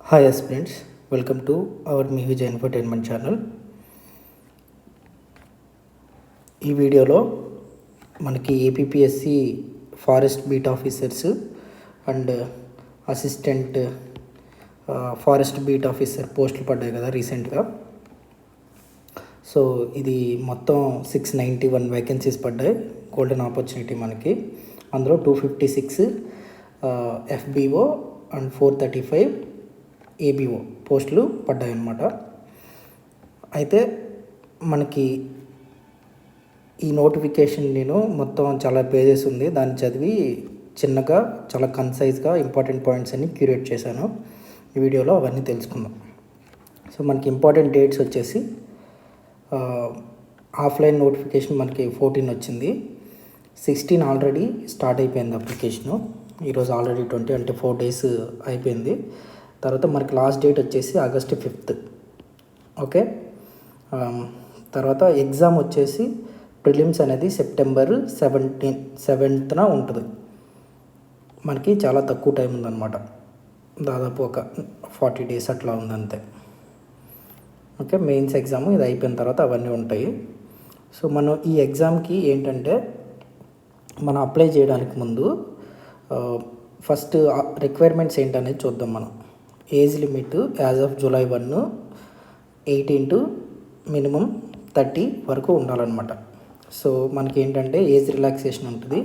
Hi aspirants, welcome to our Mihuj Infotainment channel. ఈ వీడియోలో మనకి APSC forest beat officers and assistant forest beat officer పోస్టులు పడ్డాయి కదా రీసెంట్గా. సో ఇది మొత్తం 691 వేకెన్సీస్ పడ్డాయి. గోల్డెన్ ఆపర్చునిటీ మనకి. అందులో 256 FBO అండ్ 435 ABO పోస్టులు పడ్డాయి అన్నమాట. అయితే మనకి ఈ నోటిఫికేషన్ నేను మొత్తం చాలా పేజెస్ ఉంది, దాన్ని చదివి చిన్నగా చాలా కన్సైజ్గా ఇంపార్టెంట్ పాయింట్స్ అన్ని క్యూరేట్ చేశాను. ఈ వీడియోలో అవన్నీ తెలుసుకుందాం. సో మనకి ఇంపార్టెంట్ డేట్స్ వచ్చేసి ఆఫ్లైన్ నోటిఫికేషన్ మనకి 14 వచ్చింది. 16 ఆల్రెడీ స్టార్ట్ అయిపోయింది అప్లికేషను. ఈరోజు ఆల్రెడీ 20 అంటే 4 days అయిపోయింది. తర్వాత మనకి లాస్ట్ డేట్ వచ్చేసి August 5th. ఓకే, తర్వాత ఎగ్జామ్ వచ్చేసి ప్రిలిమ్స్ అనేది September 7th ఉంటుంది. మనకి చాలా తక్కువ టైం ఉందన్నమాట, దాదాపు ఒక 40 days అట్లా ఉందంతే. ఓకే, మెయిన్స్ ఎగ్జామ్ ఇది అయిపోయిన తర్వాత అవన్నీ ఉంటాయి. సో మనం ఈ ఎగ్జామ్కి ఏంటంటే మనం అప్లై చేయడానికి ముందు ఫస్ట్ రిక్వైర్మెంట్స్ ఏంటనేది చూద్దాం. మనం age limit as of July 1 18 to minimum 30 వరకు ఉండాలన్నమాట. సో మనకి ఏంటంటే ఏజ్ రిలాక్సేషన్ ఉంటుంది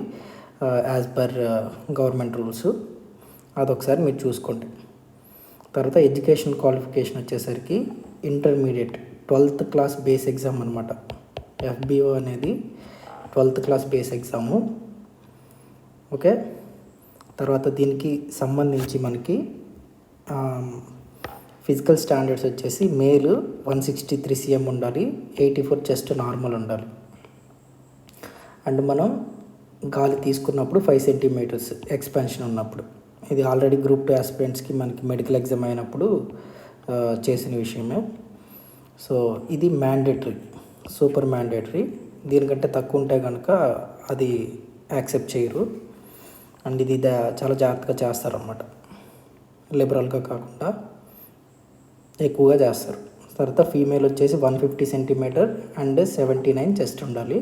యాజ్ పర్ గవర్నమెంట్ రూల్స్, అదొకసారి మీరు చూసుకోండి. తర్వాత ఎడ్యుకేషన్ క్వాలిఫికేషన్ వచ్చేసరికి intermediate 12th class base exam అనమాట. FBO అనేది 12th class base exam. Okay, తర్వాత దీనికి సంబంధించి మనకి ఫిజికల్ స్టాండర్డ్స్ వచ్చేసి మేల్ 163 cm ఉండాలి, 84 చెస్ట్ నార్మల్ ఉండాలి. అండ్ మనం గాలి తీసుకున్నప్పుడు 5 centimeters ఎక్స్పాన్షన్ ఉన్నప్పుడు. ఇది ఆల్రెడీ గ్రూప్ 2 ఆస్పిరెంట్స్కి మనకి మెడికల్ ఎగ్జామ్ అయినప్పుడు చేసిన విషయమే. సో ఇది మ్యాండేటరీ, సూపర్ మ్యాండేటరీ. దీనికంటే తక్కువ ఉంటే కనుక అది యాక్సెప్ట్ చేయరు. అండ్ ఇది చాలా జాగ్రత్తగా చేస్తారన్నమాట, లిబరల్గా కాకుండా ఎక్కువగా చేస్తారు. తర్వాత ఫీమేల్ వచ్చేసి 150 cm అండ్ 79 చెస్ట్ ఉండాలి,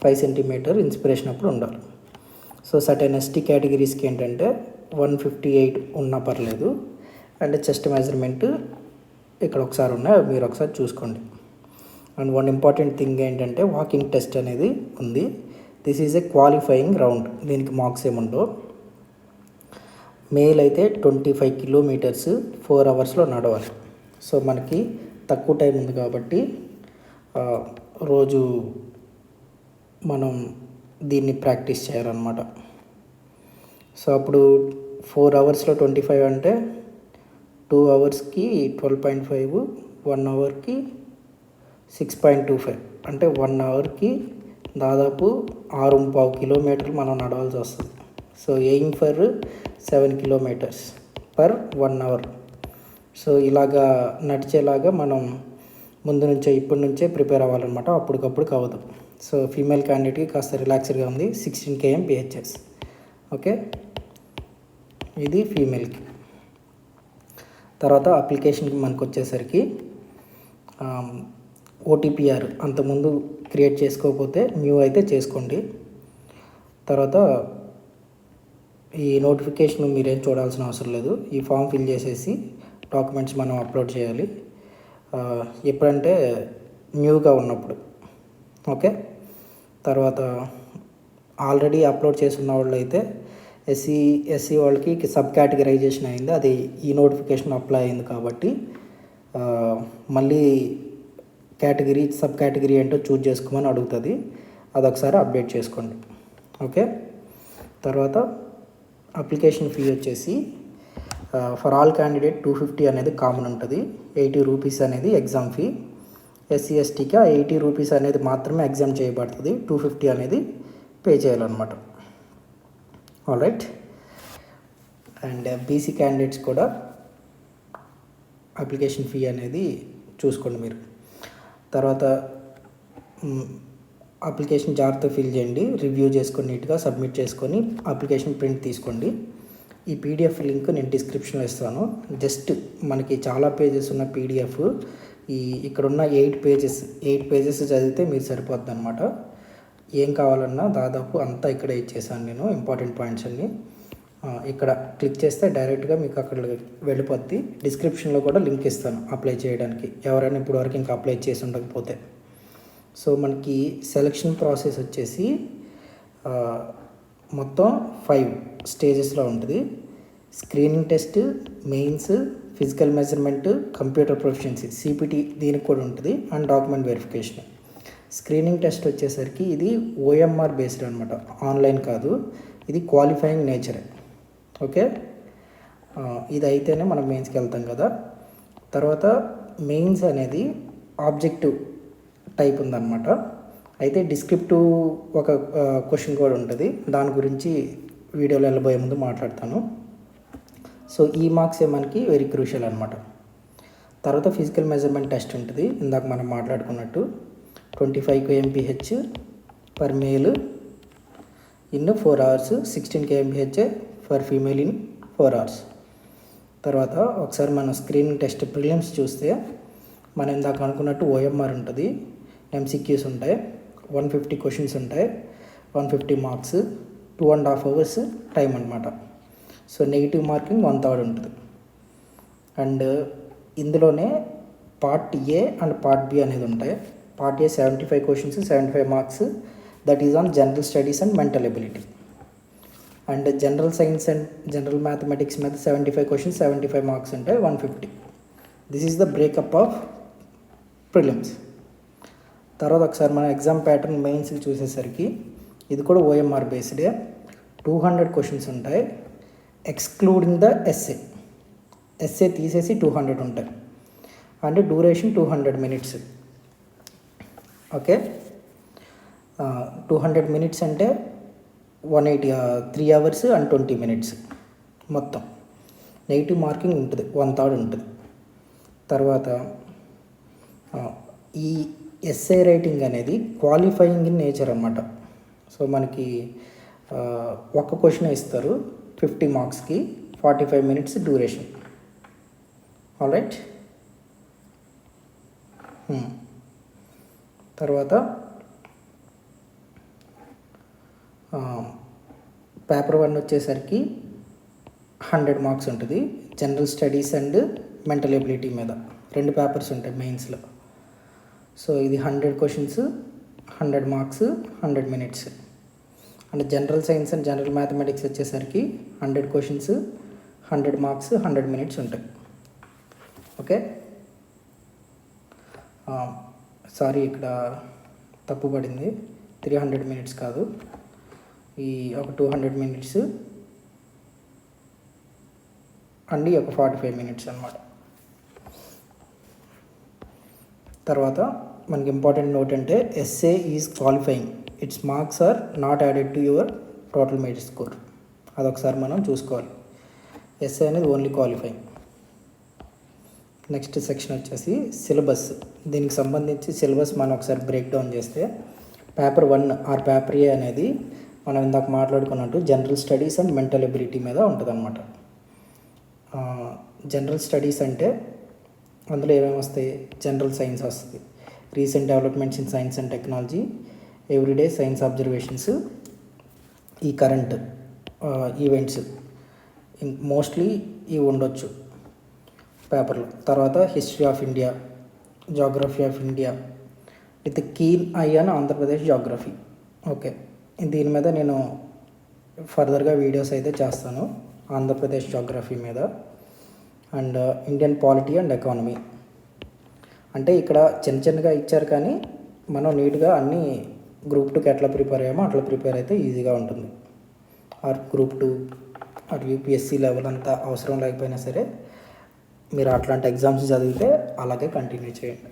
5 cm ఇన్స్పిరేషన్ అప్పుడు ఉండాలి. సో సర్టెన్ ST కేటగిరీస్కి ఏంటంటే 158 ఉన్నా పర్లేదు. అండ్ చెస్ట్ మెజర్మెంట్ ఇక్కడ ఒకసారి ఉన్నాయి, మీరు ఒకసారి చూసుకోండి. అండ్ వన్ ఇంపార్టెంట్ థింగ్ ఏంటంటే వాకింగ్ టెస్ట్ అనేది ఉంది. This is a qualifying round, దీనికి మార్క్స్ ఏముండవు. మేల్ అయితే 25 kilometers 4 hours నడవాలి. సో మనకి తక్కువ టైం ఉంది కాబట్టి రోజు మనం దీన్ని ప్రాక్టీస్ చేయాలన్నమాట. సో అప్పుడు 4 hours 25 అంటే 2 hours-కి 12.5, 1 hour-కి 6.25 అంటే 1 hour-కి దాదాపు 6.5 kilometers మనం నడవాల్సి వస్తుంది. So aim for 7 kilometers per 1 hour. So ఇలాగా నడిచేలాగా మనం ముందు నుంచే ఇప్పటి నుంచే ప్రిపేర్ అవ్వాలన్నమాట, అప్పటికప్పుడు కావద్దు. సో ఫీమేల్ క్యాండిడేట్కి కాస్త రిలాక్స్డ్గా ఉంది, 16 km PHS. ఓకే, ఇది ఫీమేల్కి. తర్వాత అప్లికేషన్కి మనకు వచ్చేసరికి OTPR అంతకుముందు క్రియేట్ చేసుకోకపోతే న్యూ అయితే చేసుకోండి. తర్వాత ఈ నోటిఫికేషన్ మీరేం చూడాల్సిన అవసరం లేదు. ఈ ఫామ్ ఫిల్ చేసేసి డాక్యుమెంట్స్ మనం అప్లోడ్ చేయాలి, ఎప్పుడంటే న్యూగా ఉన్నప్పుడు. ఓకే, తర్వాత ఆల్రెడీ అప్లోడ్ చేస్తున్న వాళ్ళు అయితే SC వాళ్ళకి సబ్ కేటగరైజేషన్ అయింది, అది ఈ నోటిఫికేషన్ అప్లై అయింది కాబట్టి మళ్ళీ కేటగిరీ సబ్ కేటగిరీ ఏంటో చూజ్ చేసుకోమని అడుగుతుంది, అదొకసారి అప్డేట్ చేసుకోండి. ఓకే, తర్వాత అప్లికేషన్ ఫీ వచ్చేసి ఫర్ ఆల్ క్యాండిడేట్ 250 అనేది కామన్ ఉంటుంది, 80 rupees అనేది ఎగ్జామ్ ఫీ. SC STకి 80 rupees అనేది మాత్రమే ఎగ్జామ్ చేయబడుతుంది, 250 అనేది పే చేయాలన్నమాట. ఆల్రైట్, అండ్ BC క్యాండిడేట్స్ కూడా అప్లికేషన్ ఫీ అనేది చూసుకోండి మీరు. తర్వాత అప్లికేషన్ జాగ్రత్తగా ఫిల్ చేయండి, రివ్యూ చేసుకొని నీట్గా సబ్మిట్ చేసుకొని అప్లికేషన్ ప్రింట్ తీసుకోండి. ఈ పీడిఎఫ్ లింక్ నేను డిస్క్రిప్షన్లో ఇస్తాను. జస్ట్ మనకి చాలా పేజెస్ ఉన్న పీడిఎఫ్, ఇక్కడున్న 8 పేజెస్ చదివితే మీరు సరిపోద్ది అనమాట. ఏం కావాలన్నా దాదాపు అంతా ఇక్కడే ఇచ్చేసాను నేను, ఇంపార్టెంట్ పాయింట్స్ అన్నీ. ఇక్కడ క్లిక్ చేస్తే డైరెక్ట్గా మీకు అక్కడ వెళ్ళిపోద్ది. డిస్క్రిప్షన్లో కూడా లింక్ ఇస్తాను అప్లై చేయడానికి, ఎవరైనా ఇప్పటివరకు ఇంకా అప్లై చేసి ఉండకపోతే. సో మనకి సెలక్షన్ ప్రాసెస్ వచ్చేసి మొత్తం 5 స్టేజెస్లో ఉంటుంది. Screening test, mains, physical measurement, computer proficiency, CPT దీనికి కూడా ఉంటుంది, and document verification. Screening test వచ్చేసరికి ఇది ఓఎంఆర్ బేస్డ్ అనమాట, ఆన్లైన్ కాదు, ఇది క్వాలిఫైయింగ్ నేచరే. ఓకే, ఇది అయితేనే మనం మెయిన్స్కి వెళ్తాం కదా. తర్వాత మెయిన్స్ అనేది ఆబ్జెక్టివ్ టైప్ ఉందన్నమాట. అయితే డిస్క్రిప్టివ్ ఒక క్వశ్చన్ కూడా ఉంటుంది, దాని గురించి వీడియోలో వెళ్ళబోయే ముందు మాట్లాడతాను. సో ఈ మార్క్సే మనకి వెరీ క్రూషియల్ అనమాట. తర్వాత ఫిజికల్ మెజర్మెంట్ టెస్ట్ ఉంటుంది, ఇందాక మనం మాట్లాడుకున్నట్టు. 25 kmph per male in 4 hours, 16 kmph for female in 4 hours. తర్వాత ఒకసారి మనం స్క్రీనింగ్ టెస్ట్ ప్రిలిమ్స్ చూస్తే మనం ఇందాక అనుకున్నట్టు ఓఎంఆర్ ఉంటుంది, ఎంసీక్యూస్ ఉంటాయి, 150 క్వశ్చన్స్ ఉంటాయి, 150 మార్క్స్, 2.5 hours టైం అనమాట. సో నెగిటివ్ మార్కింగ్ 1/3 ఉంటుంది. అండ్ ఇందులోనే part A and part B అనేది ఉంటాయి. Part A 75 questions, 75 marks, that is on general studies and mental ability. And general science and general mathematics మీద 75 questions, 75 marks ఉంటాయి, 150. This is the breakup of prelims. తర్వాత ఒకసారి మన exam pattern మెయిన్స్కి చూసేసరికి ఇది కూడా ఓఎంఆర్ బేస్డే. 200 క్వశ్చన్స్ ఉంటాయి, ఎక్స్క్లూడింగ్ ద ఎస్ఏ తీసేసి 200 ఉంటాయి. And duration 200 minutes. Okay, 200 minutes అంటే 3 hours and 20 minutes మొత్తం. నెగిటివ్ మార్కింగ్ ఉంటుంది, 1/3 ఉంటుంది. తర్వాత ఈ ఎస్ఏ రైటింగ్ అనేది క్వాలిఫైయింగ్ ఇన్ నేచర్ అన్నమాట. సో మనకి ఒక్క క్వశ్చన్ ఇస్తారు 50 మార్క్స్కి, 45 minutes డ్యూరేషన్. ఆల్రైట్. తర్వాత పేపర్ 1 వచ్చేసరికి 100 మార్క్స్ ఉంటుంది, general studies and mental ability మీద 2 పేపర్స్ ఉంటాయి మెయిన్స్లో. సో ఇది 100 questions, 100 marks, 100 minutes. And general science and general mathematics వచ్చేసరికి 100 క్వశ్చన్స్, 100 మార్క్స్, 100 minutes ఉంటాయి. ఓకే, సారీ ఇక్కడ తప్పు పడింది, 300 minutes కాదు, ఈ ఒక 200 minutes అండ్ ఒక 45 minutes అన్నమాట. తర్వాత మనకి ఇంపార్టెంట్ నోట్ అంటే SA is qualifying, it's marks are not added to your total merit score. అదొకసారి మనం చూసుకోవాలి. ఎస్ఏ అనేది ఓన్లీ క్వాలిఫైయింగ్. నెక్స్ట్ సెక్షన్ వచ్చేసి సిలబస్. దీనికి సంబంధించి సిలబస్ మనం ఒకసారి బ్రేక్ డౌన్ చేస్తే పేపర్ 1 ఆర్ పేపర్ ఏ అనేది మనం ఇందాక మాట్లాడుకున్నట్టు general studies and mental ability మీద ఉంటుంది అన్నమాట. జనరల్ స్టడీస్ అంటే అందులో ఏమేమి వస్తాయి? జనరల్ సైన్స్ వస్తుంది, recent developments in science and technology, everyday science observations, ఈ కరెంట్ ఈవెంట్స్, మోస్ట్లీ ఇవి ఉండొచ్చు పేపర్లో. తర్వాత history of India, geography of India with keen I on Andhra Pradesh geography. Okay, దీని మీద నేను ఫర్దర్గా వీడియోస్ అయితే చేస్తాను, ఆంధ్రప్రదేశ్ జాగ్రఫీ మీద. And Indian polity and economy. అంటే ఇక్కడ చిన్నగా ఇచ్చారు కానీ మనం నీట్గా అన్నీ గ్రూప్ 2కి ఎట్లా ప్రిపేర్ అయ్యామో అట్లా ప్రిపేర్ అయితే ఈజీగా ఉంటుంది. Or group 2 or UPSC level అంతా అవసరం లేకపోయినా సరే మీరు అట్లాంటి ఎగ్జామ్స్ చదివితే అలాగే కంటిన్యూ చేయండి.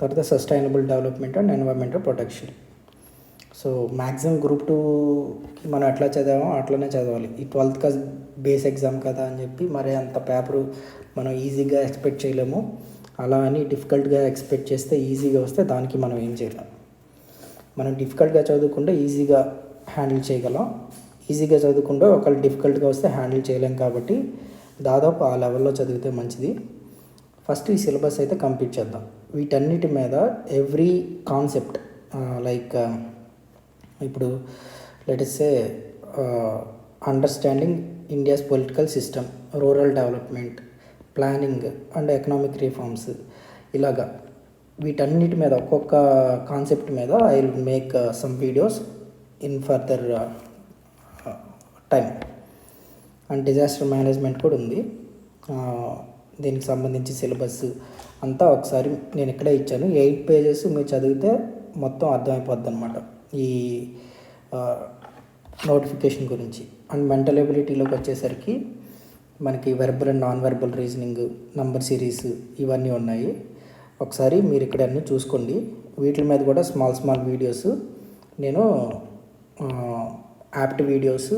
తర్వాత sustainable development and environmental protection. So maximum group 2కి మనం ఎట్లా చదివామో అట్లనే చదవాలి. ఈ 12th క్లాస్ బేస్ ఎగ్జామ్ కదా అని చెప్పి మరి అంత పేపరు మనం ఈజీగా ఎక్స్పెక్ట్ చేయలేము. అలా అని డిఫికల్ట్గా ఎక్స్పెక్ట్ చేస్తే ఈజీగా వస్తే దానికి మనం ఏం చేయలేం. మనం డిఫికల్ట్గా చదువుకుంటే ఈజీగా హ్యాండిల్ చేయగలం. ఈజీగా చదువుకుంటే ఒకళ్ళు డిఫికల్ట్గా వస్తే హ్యాండిల్ చేయలేం కాబట్టి దాదాపు ఆ లెవెల్లో చదివితే మంచిది. ఫస్ట్ ఈ సిలబస్ అయితే కంప్లీట్ చేద్దాం. వీటన్నిటి మీద ఎవ్రీ కాన్సెప్ట్ లైక్ ఇప్పుడు let's say understanding India's political system, rural development, planning and economic reforms, ఇలాగా వీటన్నిటి మీద ఒక్కొక్క కాన్సెప్ట్ మీద I will make some videos in further time. And disaster management కూడా ఉంది. దీనికి సంబంధించి సిలబస్ అంతా ఒకసారి నేను ఇక్కడే ఇచ్చాను. 8 pages మీరు చదివితే మొత్తం అర్థమైపోద్ది అనమాట ఈ నోటిఫికేషన్ గురించి. అండ్ మెంటల్ ఎబిలిటీలోకి వచ్చేసరికి మనకి verbal and non verbal reasoning, number series ఇవన్నీ ఉన్నాయి. ఒకసారి మీరు ఇక్కడ అన్నీ చూసుకోండి. వీటి మీద కూడా స్మాల్ వీడియోస్ నేను యాప్ట్ వీడియోస్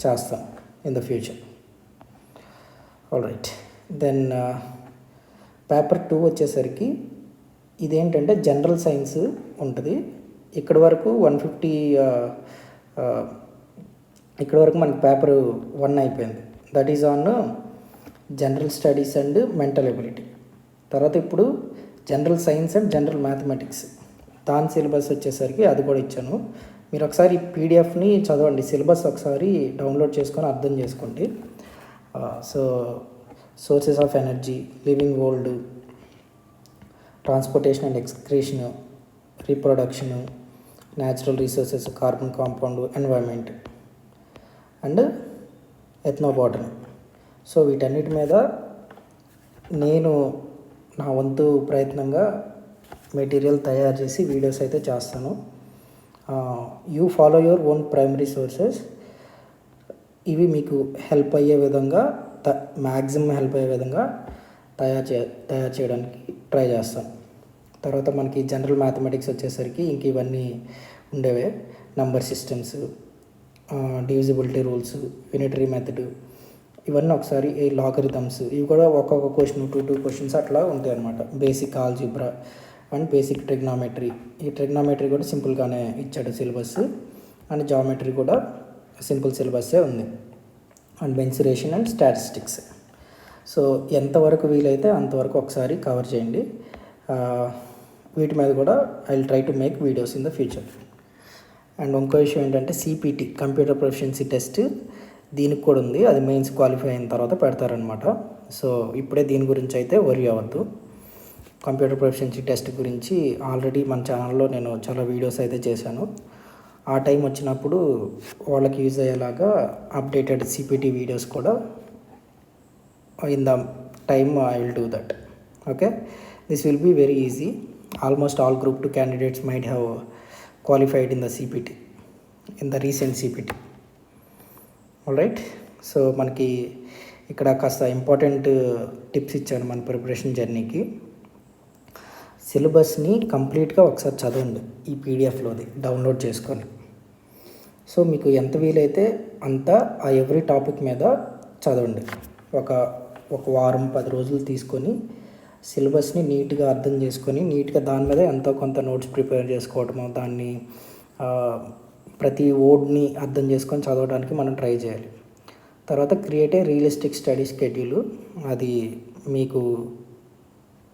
చేస్తాను in the future. All right, then paper 2 వచ్చేసరికి ఇదేంటంటే జనరల్ సైన్స్ ఉంటుంది. ఇక్కడ వరకు 150 ఇక్కడ వరకు మనకి పేపర్ 1 అయిపోయింది. That is on general studies and mental ability. తర్వాత ఇప్పుడు general science and general mathematics, దాని సిలబస్ వచ్చేసరికి అది కూడా ఇచ్చాను. మీరు ఒకసారి పీడిఎఫ్ని చదవండి, సిలబస్ ఒకసారి డౌన్లోడ్ చేసుకొని అర్థం చేసుకోండి. So sources of energy, living world, transportation and excretion, reproduction, natural resources, carbon compound, environment and ethnobotany. So వీటన్నిటి మీద నేను నా వంతు ప్రయత్నంగా మెటీరియల్ తయారు చేసి వీడియోస్ అయితే చేస్తాను. You follow your own primary sources. ఇవి మీకు హెల్ప్ అయ్యే విధంగా మ్యాక్సిమం హెల్ప్ అయ్యే విధంగా తయారు చేయడానికి ట్రై చేస్తాను. తర్వాత మనకి జనరల్ మ్యాథమెటిక్స్ వచ్చేసరికి ఇంక ఇవన్నీ ఉండేవే, number systems, divisibility rules, unitary method, ఇవన్నీ ఒకసారి ఈ లాగరిథమ్స్, ఇవి కూడా ఒక్కొక్క క్వశ్చన్ 2 questions అట్లా ఉంటాయి అన్నమాట. Basic algebra and basic trigonometry. ఈ ట్రిగ్నామెట్రీ కూడా సింపుల్గానే ఇచ్చాడు సిలబస్. అండ్ జామెట్రీ కూడా సింపుల్ సిలబస్సే ఉంది. And mensuration and statistics. So ఎంతవరకు వీలైతే అంతవరకు ఒకసారి కవర్ చేయండి. వీటి మీద కూడా I will try to make videos in the future. And ఇంకో విషయం ఏంటంటే సిపిటి, కంప్యూటర్ ప్రొఫిషియన్సీ టెస్ట్, దీనికి కూడా ఉంది. అది మెయిన్స్ క్వాలిఫై అయిన తర్వాత పెడతారనమాట. సో ఇప్పుడే దీని గురించి అయితే వరి అవ్వద్దు. కంప్యూటర్ ప్రొఫిషియన్సీ టెస్ట్ గురించి ఆల్రెడీ మన ఛానల్లో నేను చాలా వీడియోస్ అయితే చేశాను. ఆ టైం వచ్చినప్పుడు వాళ్ళకి యూజ్ అయ్యేలాగా అప్డేటెడ్ సిపిటి వీడియోస్ కూడా in the time I will do that. Okay, this will be very easy. Almost all Group 2 candidates might have qualified in the CPT, in the recent CPT. All right, so మనకి ఇక్కడ కాస్త important tips ఇచ్చాను మన preparation జర్నీకి. సిలబస్ని కంప్లీట్గా ఒకసారి చదవండి ఈ పీడిఎఫ్లోది డౌన్లోడ్ చేసుకొని. సో మీకు ఎంత వీలైతే అంత ఆ ఎవ్రీ టాపిక్ మీద చదవండి. ఒక వారం 10 రోజులు తీసుకొని సిలబస్ని నీట్గా అర్థం చేసుకొని నీట్గా దాని మీద ఎంతో కొంత నోట్స్ ప్రిపేర్ చేసుకోవడము, దాన్ని ప్రతి వర్డ్ని అర్థం చేసుకొని చదవడానికి మనం ట్రై చేయాలి. తర్వాత create a realistic study schedule, అది మీకు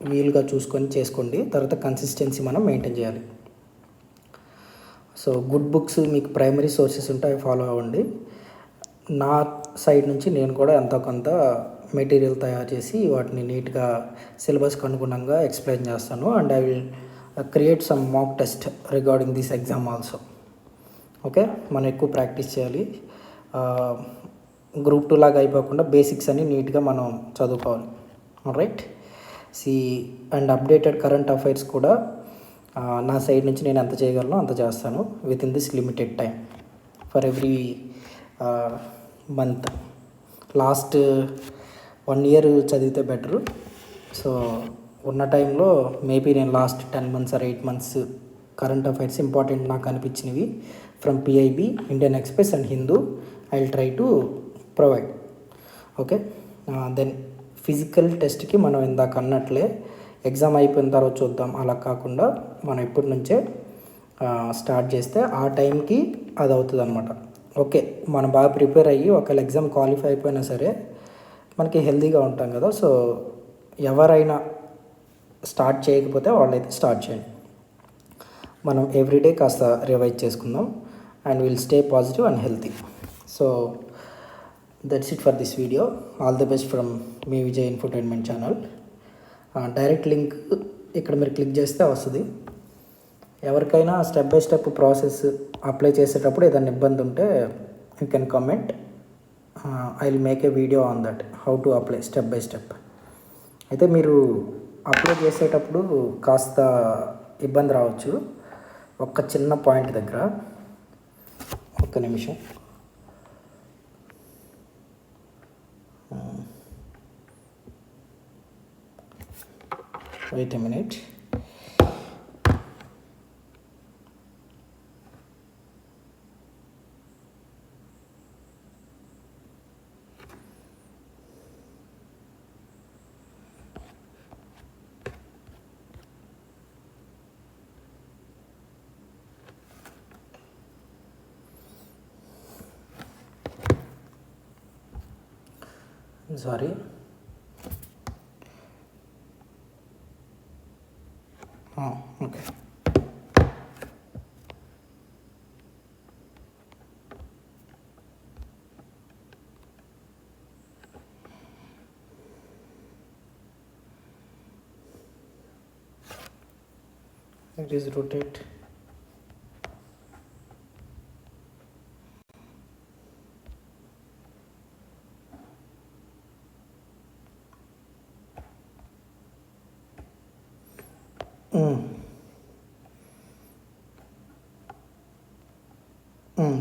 వీలుగా చూసుకొని చేసుకోండి. తర్వాత కన్సిస్టెన్సీ మనం మెయింటైన్ చేయాలి. సో గుడ్ బుక్స్ మీకు ప్రైమరీ సోర్సెస్ ఉంటాయి, ఫాలో అవ్వండి. నా సైడ్ నుంచి నేను కూడా ఎంతో కొంత మెటీరియల్ తయారు చేసి వాటిని నీట్గా సిలబస్కి అనుగుణంగా ఎక్స్ప్లెయిన్ చేస్తాను. And I will create some mock test regarding this exam also. Okay, మనం ఎక్కువ ప్రాక్టీస్ చేయాలి. Group 2 లాగా అయిపోకుండా బేసిక్స్ అన్ని నీట్గా మనం చదువుకోవాలి. Right, and updated current affairs కూడా నా సైడ్ నుంచి నేను ఎంత చేయగలను అంత చేస్తాను with in this limited time for every month. Last 1 year చదివితే బెటరు. సో ఉన్న టైంలో మేబీ నేను last 10 months or 8 months current affairs important నాకు అనిపించినవి from PIB, Indian Express and Hindu I will try to provide. Okay, then physical టెస్ట్కి మనం ఇందాక అన్నట్లే exam అయిపోయిన తర్వాత చూద్దాం, అలా కాకుండా మనం ఇప్పటి నుంచే స్టార్ట్ చేస్తే ఆ టైంకి అది అవుతుంది అనమాట. ఓకే మనం బాగా ప్రిపేర్ అయ్యి ఒకవేళ ఎగ్జామ్ క్వాలిఫై అయిపోయినా సరే మనకి హెల్తీగా ఉంటాం కదా. సో ఎవరైనా స్టార్ట్ చేయకపోతే వాళ్ళైతే స్టార్ట్ చేయండి. మనం ఎవ్రీడే కాస్త రివైజ్ చేసుకుందాం and will stay positive and healthy. So that's it for this video. All the best from me Vijay infotainment channel. Direct link ఇక్కడ మీరు క్లిక్ చేస్తే వస్తుంది. ఎవరికైనా step by step process apply చేసేటప్పుడు ఏదైనా ఇబ్బంది ఉంటే you can comment. I will make a video on that, how to apply step by step. అయితే మీరు అప్లై చేసేటప్పుడు కాస్త ఇబ్బంది రావచ్చు ఒక్క చిన్న పాయింట్ దగ్గర. ఒక్క నిమిషం. Wait a minute. Sorry. Okay. It is rotate.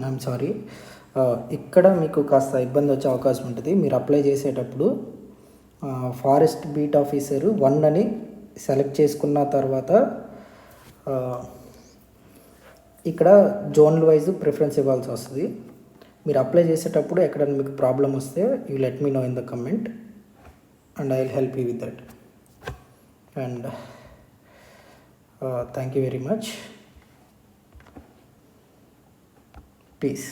I'm sorry. ఇక్కడ మీకు కాస్త ఇబ్బంది వచ్చే అవకాశం ఉంటుంది. మీరు అప్లై చేసేటప్పుడు ఫారెస్ట్ బీట్ ఆఫీసరు 1 అని సెలెక్ట్ చేసుకున్న తర్వాత ఇక్కడ జోన్ల వైజ్ ప్రిఫరెన్స్ ఇవ్వాల్సి వస్తుంది. మీరు అప్లై చేసేటప్పుడు ఎక్కడైనా మీకు ప్రాబ్లం వస్తే you let me know in the comment and I will help you with that. And thank you very much. Peace.